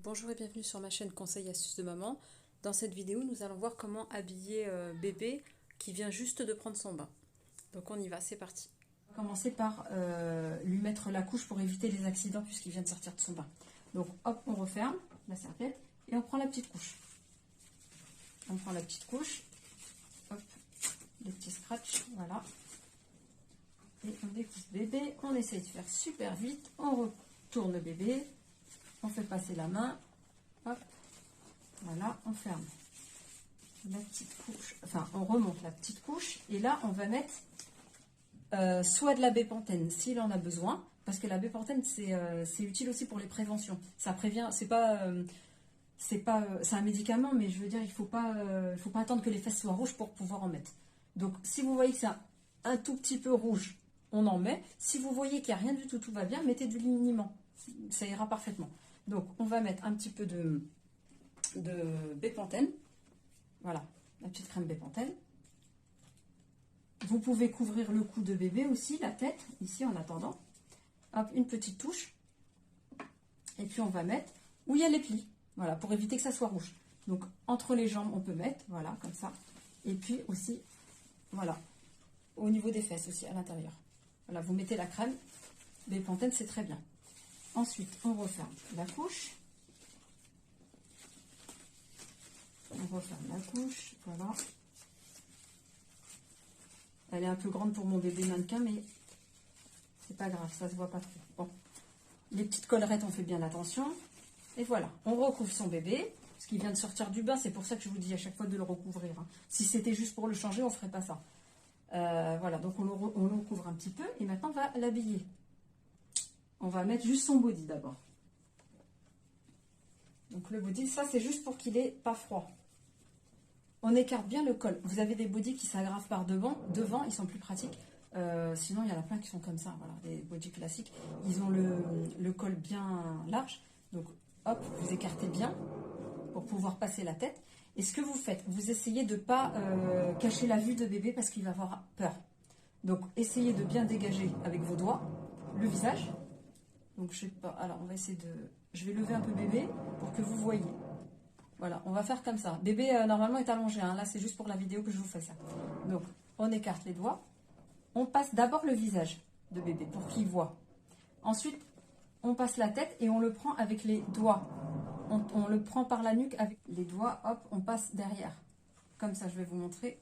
Bonjour et bienvenue sur ma chaîne Conseils et Astuces de Maman. Dans cette vidéo, nous allons voir comment habiller bébé qui vient juste de prendre son bain. Donc on y va, c'est parti. On va commencer par lui mettre la couche pour éviter les accidents puisqu'il vient de sortir de son bain. Donc hop, on referme la serviette et on prend la petite couche. On prend la petite couche, hop, les petits scratchs, voilà. Et on découvre bébé, on essaye de faire super vite, on retourne le bébé, on fait passer la main, hop, voilà, on ferme la petite couche, enfin on remonte la petite couche et là on va mettre soit de la bépantène s'il en a besoin, parce que la bépantène c'est utile aussi pour les préventions. Ça prévient, c'est un médicament, mais je veux dire il faut pas attendre que les fesses soient rouges pour pouvoir en mettre. Donc si vous voyez que c'est un tout petit peu rouge, on en met. Si vous voyez qu'il n'y a rien du tout, tout va bien, mettez du liniment, ça ira parfaitement. Donc on va mettre un petit peu de bépantène, voilà, la petite crème bépantène. Vous pouvez couvrir le cou de bébé aussi, la tête, ici en attendant. Hop, une petite touche. Et puis on va mettre où il y a les plis, voilà, pour éviter que ça soit rouge. Donc entre les jambes, on peut mettre, voilà, comme ça. Et puis aussi, voilà, au niveau des fesses aussi, à l'intérieur. Voilà, vous mettez la crème bépantène, c'est très bien. Ensuite, on referme la couche. On referme la couche, voilà. Elle est un peu grande pour mon bébé mannequin, mais c'est pas grave, ça se voit pas trop. Bon, les petites collerettes, on fait bien attention. Et voilà, on recouvre son bébé, parce qu'il vient de sortir du bain, c'est pour ça que je vous dis à chaque fois de le recouvrir. Hein. Si c'était juste pour le changer, on ferait pas ça. Voilà, donc on le recouvre un petit peu, et maintenant on va l'habiller. On va mettre juste son body d'abord. Donc le body, ça c'est juste pour qu'il n'ait pas froid. On écarte bien le col. Vous avez des bodys qui s'aggravent par devant, ils sont plus pratiques. Sinon, il y en a plein qui sont comme ça. Voilà, des bodys classiques. Ils ont le col bien large. Donc, hop, vous écartez bien pour pouvoir passer la tête. Et ce que vous faites, vous essayez de ne pas cacher la vue de bébé parce qu'il va avoir peur. Donc, essayez de bien dégager avec vos doigts le visage. Donc, je sais pas. Alors, on va essayer de... Je vais lever un peu bébé pour que vous voyez. Voilà, on va faire comme ça. Bébé, normalement, est allongé. Hein. Là, c'est juste pour la vidéo que je vous fais ça. Donc, on écarte les doigts. On passe d'abord le visage de bébé pour qu'il voit. Ensuite, on passe la tête et on le prend avec les doigts. On le prend par la nuque avec les doigts. Hop, on passe derrière. Comme ça, je vais vous montrer.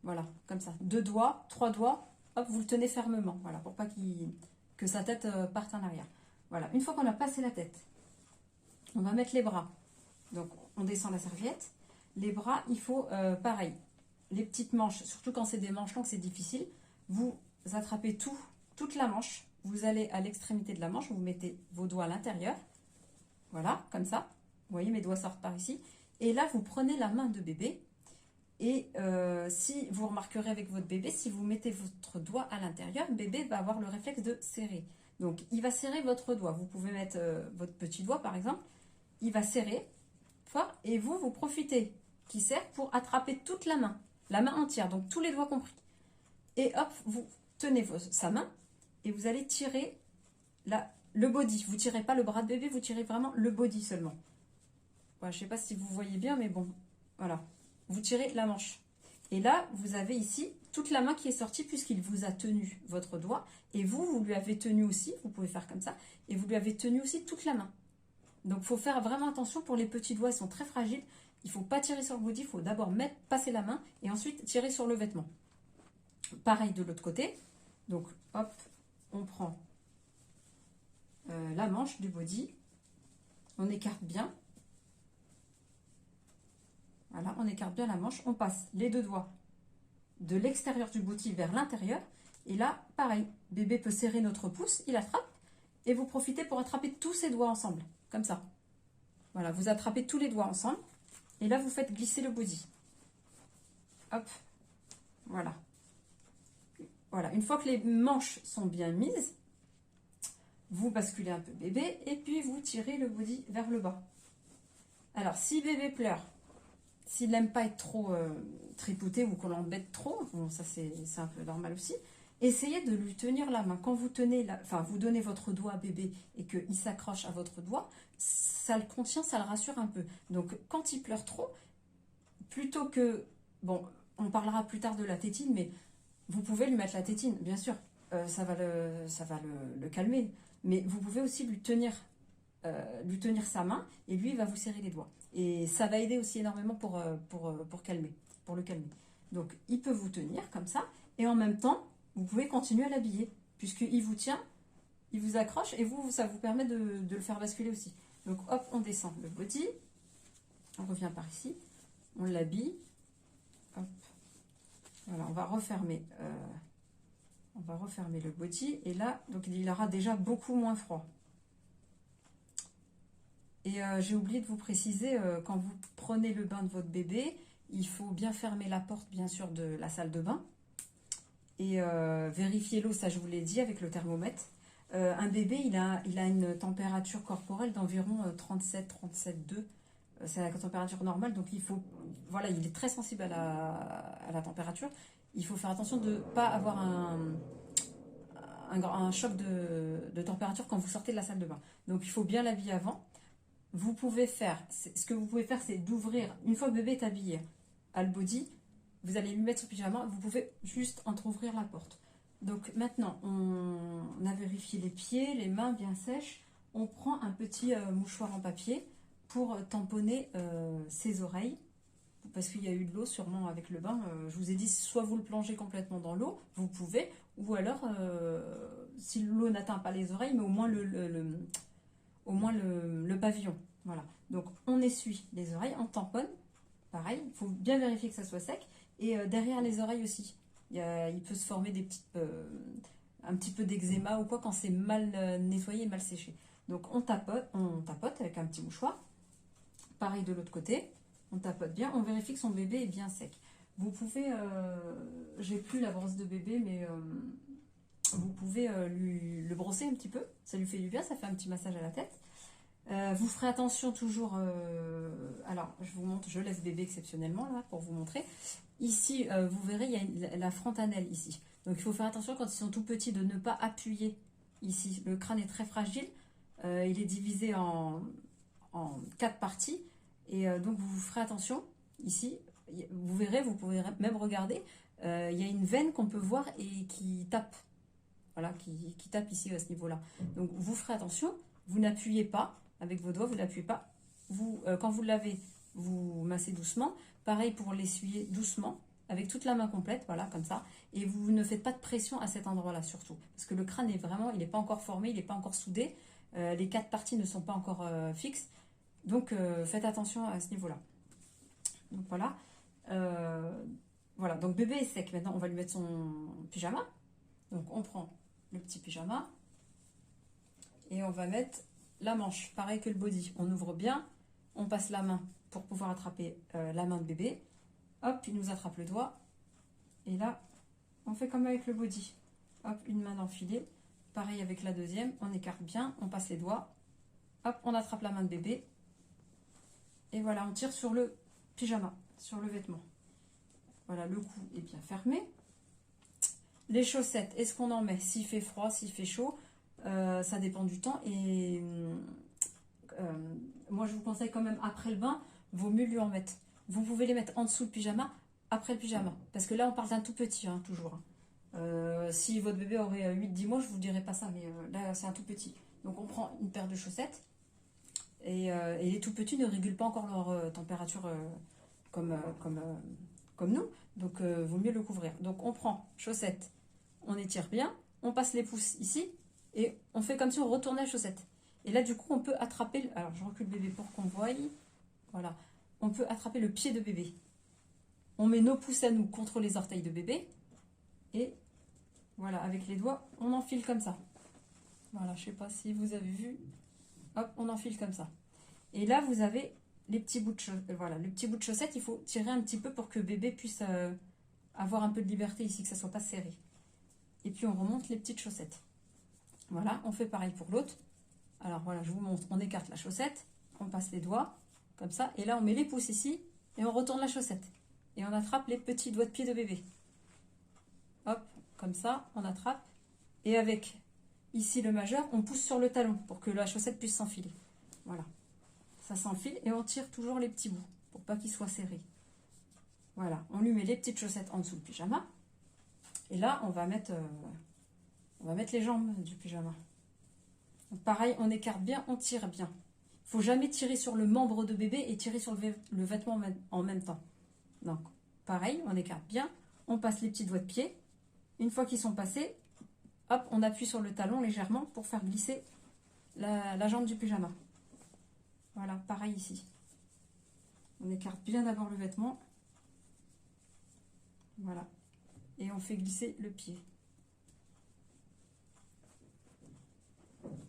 Voilà, comme ça. 2 doigts, 3 doigts. Hop, vous le tenez fermement. Voilà, pour pas que sa tête parte en arrière. Voilà, une fois qu'on a passé la tête, on va mettre les bras. Donc, on descend la serviette. Les bras, il faut pareil. Les petites manches, surtout quand c'est des manches longues, c'est difficile. Vous attrapez toute la manche. Vous allez à l'extrémité de la manche. Vous mettez vos doigts à l'intérieur. Voilà, comme ça. Vous voyez, mes doigts sortent par ici. Et là, vous prenez la main de bébé. Et si vous remarquerez avec votre bébé, si vous mettez votre doigt à l'intérieur, bébé va avoir le réflexe de serrer. Donc, il va serrer votre doigt. Vous pouvez mettre votre petit doigt, par exemple. Il va serrer fort et vous profitez qu'il serre pour attraper toute la main entière, donc tous les doigts compris. Et hop, vous tenez sa main et vous allez tirer le body. Vous ne tirez pas le bras de bébé, vous tirez vraiment le body seulement. Voilà, je ne sais pas si vous voyez bien, mais bon, voilà. Vous tirez la manche. Et là, vous avez ici toute la main qui est sortie puisqu'il vous a tenu votre doigt. Et vous lui avez tenu aussi, vous pouvez faire comme ça, et vous lui avez tenu aussi toute la main. Donc, il faut faire vraiment attention pour les petits doigts, ils sont très fragiles. Il ne faut pas tirer sur le body, il faut d'abord passer la main et ensuite tirer sur le vêtement. Pareil de l'autre côté. Donc, hop, on prend la manche du body. On écarte bien. Voilà, on écarte bien la manche. On passe les 2 doigts de l'extérieur du body vers l'intérieur. Et là, pareil, bébé peut serrer notre pouce, il attrape. Et vous profitez pour attraper tous ses doigts ensemble. Comme ça. Voilà, vous attrapez tous les doigts ensemble. Et là, vous faites glisser le body. Hop. Voilà. Voilà. Une fois que les manches sont bien mises, vous basculez un peu bébé et puis vous tirez le body vers le bas. Alors, si bébé pleure, s'il n'aime pas être trop tripouté ou qu'on l'embête trop, bon, ça c'est un peu normal aussi, essayez de lui tenir la main. Quand vous tenez, vous donnez votre doigt à bébé et qu'il s'accroche à votre doigt, ça le contient, ça le rassure un peu. Donc quand il pleure trop, plutôt que, bon, on parlera plus tard de la tétine, mais vous pouvez lui mettre la tétine, bien sûr, ça va le calmer, mais vous pouvez aussi lui tenir sa main, et lui, il va vous serrer les doigts. Et ça va aider aussi énormément pour le calmer. Donc, il peut vous tenir comme ça, et en même temps, vous pouvez continuer à l'habiller, puisqu'il vous tient, il vous accroche, et vous, ça vous permet de le faire basculer aussi. Donc, hop, on descend le body, on revient par ici, on l'habille, hop, voilà, on va refermer le body, et là, donc il aura déjà beaucoup moins froid. Et j'ai oublié de vous préciser, quand vous prenez le bain de votre bébé, il faut bien fermer la porte, bien sûr, de la salle de bain. Et vérifier l'eau, ça je vous l'ai dit, avec le thermomètre. Un bébé, il a une température corporelle d'environ 37-37,2. C'est la température normale, donc il faut... Voilà, il est très sensible à la température. Il faut faire attention de ne pas avoir un choc de température quand vous sortez de la salle de bain. Donc il faut bien l'habiller avant. Vous pouvez faire, ce que vous pouvez faire, c'est d'ouvrir, une fois que bébé est habillé à le body, vous allez lui mettre son pyjama, vous pouvez juste entrouvrir la porte. Donc maintenant, on a vérifié les pieds, les mains bien sèches. On prend un petit mouchoir en papier pour tamponner ses oreilles, parce qu'il y a eu de l'eau sûrement avec le bain. Je vous ai dit, soit vous le plongez complètement dans l'eau, vous pouvez, ou alors, si l'eau n'atteint pas les oreilles, mais au moins le pavillon. Voilà. Donc on essuie les oreilles, on tamponne. Pareil, il faut bien vérifier que ça soit sec. Et derrière les oreilles aussi. Il peut se former un petit peu d'eczéma ou quoi quand c'est mal nettoyé, mal séché. Donc on tapote avec un petit mouchoir. Pareil de l'autre côté. On tapote bien. On vérifie que son bébé est bien sec. Vous pouvez, j'ai plus la brosse de bébé, mais vous pouvez le brosser un petit peu, ça lui fait du bien, ça fait un petit massage à la tête. Vous ferez attention toujours, alors je vous montre, je laisse bébé exceptionnellement là pour vous montrer. Ici, vous verrez, il y a la frontanelle ici. Donc il faut faire attention quand ils sont tout petits de ne pas appuyer ici. Le crâne est très fragile, il est divisé en 4 parties. Et donc vous ferez attention ici, vous verrez, vous pouvez même regarder, il y a une veine qu'on peut voir et qui tape. Voilà, qui tape ici à ce niveau-là. Donc vous ferez attention, vous n'appuyez pas avec vos doigts, vous n'appuyez pas. Quand vous le lavez, vous massez doucement. Pareil pour l'essuyer doucement, avec toute la main complète, voilà, comme ça. Et vous ne faites pas de pression à cet endroit-là surtout. Parce que le crâne est vraiment, il n'est pas encore formé, il n'est pas encore soudé. Les 4 parties ne sont pas encore fixes. Donc faites attention à ce niveau-là. Donc voilà. Voilà, donc bébé est sec. Maintenant, on va lui mettre son pyjama. Donc on prend le petit pyjama et on va mettre la manche, pareil que le body. On ouvre bien, on passe la main pour pouvoir attraper la main de bébé. Hop, il nous attrape le doigt. Et là, on fait comme avec le body. Hop, une main d'enfilée. Pareil avec la deuxième, on écarte bien, on passe les doigts. Hop, on attrape la main de bébé. Et voilà, on tire sur le pyjama, sur le vêtement. Voilà, le cou est bien fermé. Les chaussettes, est-ce qu'on en met? S'il fait froid, s'il fait chaud, ça dépend du temps. Et moi, je vous conseille quand même, après le bain, vaut mieux lui en mettre. Vous pouvez les mettre en dessous le pyjama, après le pyjama. Parce que là, on parle d'un tout petit, hein, toujours. Si votre bébé aurait 8-10 mois, je ne vous dirais pas ça, mais là, c'est un tout petit. Donc, on prend une paire de chaussettes. Et les tout petits ne régulent pas encore leur température comme nous. Donc, vaut mieux le couvrir. Donc, on prend chaussettes, on étire bien, on passe les pouces ici, et on fait comme si on retournait la chaussette. Et là, du coup, on peut attraper... Alors, je recule bébé pour qu'on voie. Voilà. On peut attraper le pied de bébé. On met nos pouces à nous contre les orteils de bébé. Et voilà, avec les doigts, on enfile comme ça. Voilà, je ne sais pas si vous avez vu. Hop, on enfile comme ça. Et là, vous avez les petits bouts de chaussettes. Voilà, le petit bout de chaussette, il faut tirer un petit peu pour que bébé puisse avoir un peu de liberté ici, que ça ne soit pas serré. Et puis, on remonte les petites chaussettes. Voilà, on fait pareil pour l'autre. Alors, voilà, je vous montre. On écarte la chaussette, on passe les doigts, comme ça. Et là, on met les pouces ici et on retourne la chaussette. Et on attrape les petits doigts de pied de bébé. Hop, comme ça, on attrape. Et avec... Ici, le majeur, on pousse sur le talon pour que la chaussette puisse s'enfiler. Voilà. Ça s'enfile et on tire toujours les petits bouts pour pas qu'ils soient serrés. Voilà, on lui met les petites chaussettes en dessous du pyjama. Et là, on va mettre les jambes du pyjama. Donc pareil, on écarte bien, on tire bien. Il ne faut jamais tirer sur le membre de bébé et tirer sur le vêtement en même temps. Donc, pareil, on écarte bien, on passe les petits doigts de pied. Une fois qu'ils sont passés, hop, on appuie sur le talon légèrement pour faire glisser la jambe du pyjama. Voilà, pareil ici. On écarte bien d'abord le vêtement. Voilà. Et on fait glisser le pied.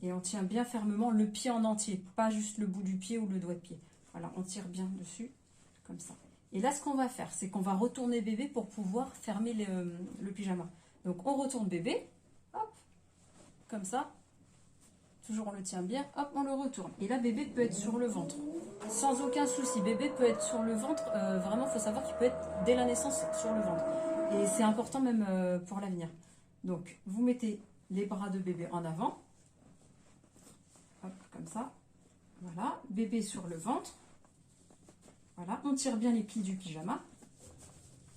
Et on tient bien fermement le pied en entier, pas juste le bout du pied ou le doigt de pied. Voilà, on tire bien dessus, comme ça. Et là, ce qu'on va faire, c'est qu'on va retourner bébé pour pouvoir fermer le pyjama. Donc, on retourne bébé, hop, comme ça. Toujours, on le tient bien, hop, on le retourne. Et là, bébé peut être sur le ventre, sans aucun souci. Bébé peut être sur le ventre, vraiment, il faut savoir qu'il peut être, dès la naissance, sur le ventre. Et c'est important même pour l'avenir. Donc, vous mettez les bras de bébé en avant. Hop, comme ça. Voilà, bébé sur le ventre. Voilà, on tire bien les plis du pyjama.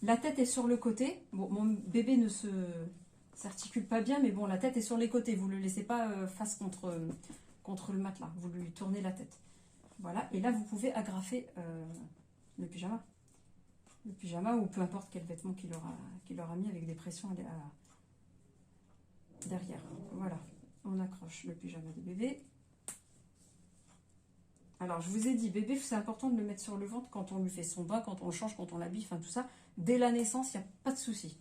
La tête est sur le côté. Bon, mon bébé ne s'articule pas bien, mais bon, la tête est sur les côtés. Vous ne le laissez pas face contre le matelas. Vous lui tournez la tête. Voilà, et là, vous pouvez agrafer le pyjama. Le pyjama ou peu importe quel vêtement qu'il aura mis avec des pressions derrière. Voilà, on accroche le pyjama de bébé. Alors, je vous ai dit, bébé, c'est important de le mettre sur le ventre quand on lui fait son bain, quand on le change, quand on l'habille, enfin tout ça. Dès la naissance, il n'y a pas de souci.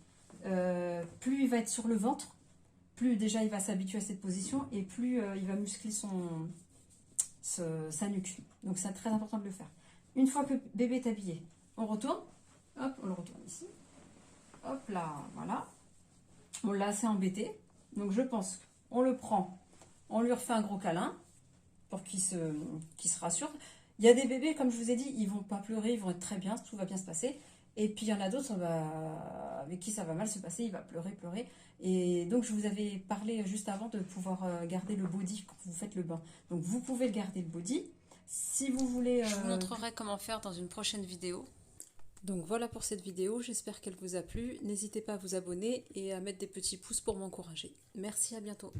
Plus il va être sur le ventre, plus déjà il va s'habituer à cette position et plus il va muscler sa nuque. Donc, c'est très important de le faire. Une fois que bébé est habillé, on retourne. Hop, on le retourne ici. Hop là, voilà. On l'a assez embêté. Donc, je pense qu'on le prend, on lui refait un gros câlin pour qu'il se rassure. Il y a des bébés, comme je vous ai dit, ils vont pas pleurer, ils vont être très bien, tout va bien se passer. Et puis il y en a d'autres avec qui ça va mal se passer, il va pleurer. Et donc je vous avais parlé juste avant de pouvoir garder le body quand vous faites le bain. Donc vous pouvez garder le body. Si vous voulez... Je vous montrerai comment faire dans une prochaine vidéo. Donc voilà pour cette vidéo, j'espère qu'elle vous a plu. N'hésitez pas à vous abonner et à mettre des petits pouces pour m'encourager. Merci, à bientôt.